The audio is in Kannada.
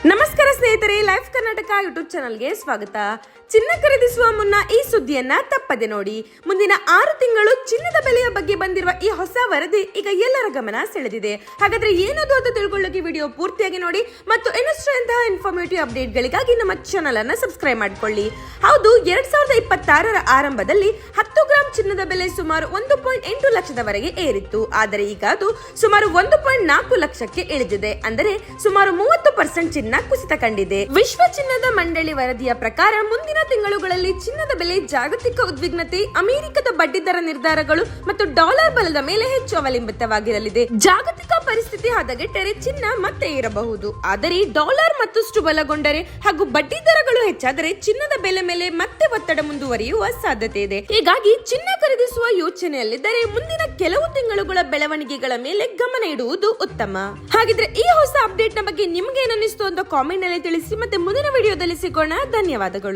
ನಮಸ್ಕಾರ ಸ್ನೇಹಿತರೆ, ಲೈಫ್ ಕರ್ನಾಟಕ ಯೂಟ್ಯೂಬ್ ಚಾನಲ್ಗೆ ಸ್ವಾಗತ. ಚಿನ್ನ ಖರೀದಿಸುವ ಮುನ್ನ ಈ ಸುದ್ದಿಯನ್ನ ತಪ್ಪದೆ ನೋಡಿ. ಮುಂದಿನ 6 ತಿಂಗಳು ಚಿನ್ನದ ಬೆಲೆಯ ಬಗ್ಗೆ ಬಂದಿರುವ ಈ ಹೊಸ ವರದಿ ಈಗ ಎಲ್ಲರ ಗಮನ ಸೆಳೆದಿದೆ. ಹಾಗಾದ್ರೆ ಏನದು ಅಂತ ತಿಳ್ಕೊಳ್ಳೋಕೆ ವಿಡಿಯೋ ಪೂರ್ತಿಯಾಗಿ ನೋಡಿ ಮತ್ತು ಇನ್ನಷ್ಟಂತಹ ಇನ್ಫಾರ್ಮೇಟಿವ್ ಅಪ್ಡೇಟ್ಗಳಿಗಾಗಿ ನಮ್ಮ ಚಾನಲ್ ಅನ್ನ ಸಬ್ಸ್ಕ್ರೈಬ್ ಮಾಡ್ಕೊಳ್ಳಿ. ಹೌದು, 2026ರ ಆರಂಭದಲ್ಲಿ 10 ಗ್ರಾಂ ಚಿನ್ನದ ಬೆಲೆ ಸುಮಾರು 1.8 ಲಕ್ಷದವರೆಗೆ ಏರಿತ್ತು. ಆದರೆ ಈಗ ಅದು ಸುಮಾರು 1.4 ಲಕ್ಷಕ್ಕೆ ಇಳಿದಿದೆ. ಅಂದರೆ ಸುಮಾರು 30% ಚಿನ್ನ ಕುಸಿತ ಕಂಡಿದೆ. ವಿಶ್ವ ಚಿನ್ನದ ಮಂಡಳಿ ವರದಿಯ ಪ್ರಕಾರ ಮುಂದಿನ ತಿಂಗಳುಗಳಲ್ಲಿ ಚಿನ್ನದ ಬೆಲೆ ಜಾಗತಿಕ ಉದ್ವಿಗ್ನತೆ, ಅಮೆರಿಕದ ಬಡ್ಡಿದರ ನಿರ್ಧಾರಗಳು ಮತ್ತು ಡಾಲರ್ ಬಲದ ಮೇಲೆ ಹೆಚ್ಚು ಅವಲಂಬಿತವಾಗಿರಲಿದೆ. ಜಾಗತಿಕ ಪರಿಸ್ಥಿತಿ ಹದಗೆಟ್ಟರೆ ಚಿನ್ನ ಮತ್ತೆ ಏರಬಹುದು. ಆದರೆ ಡಾಲರ್ ಮತ್ತಷ್ಟು ಬಲಗೊಂಡರೆ ಹಾಗೂ ಬಡ್ಡಿ ದರಗಳು ಹೆಚ್ಚಾದರೆ ಚಿನ್ನದ ಬೆಲೆ ಮೇಲೆ ಮತ್ತೆ ಒತ್ತಡ ಮುಂದುವರಿಯುವ ಸಾಧ್ಯತೆ ಇದೆ. ಹೀಗಾಗಿ ಚಿನ್ನ ಖರೀದಿಸುವ ಯೋಚನೆಯಲ್ಲಿದ್ದರೆ ಮುಂದಿನ ಕೆಲವು ತಿಂಗಳುಗಳ ಬೆಳವಣಿಗೆಗಳ ಮೇಲೆ ಗಮನ ಇಡುವುದು ಉತ್ತಮ. ಹಾಗಿದ್ರೆ ಈ ಹೊಸ ಅಪ್ಡೇಟ್ ನ ಬಗ್ಗೆ ನಿಮ್ಗೆ ಏನನ್ನಿಸ್ತು ಅಂತ ಕಾಮೆಂಟ್ ನಲ್ಲಿ ತಿಳಿಸಿ. ಮತ್ತೆ ಮುಂದಿನ ವಿಡಿಯೋದಲ್ಲಿ ಸಿಗೋಣ. ಧನ್ಯವಾದಗಳು.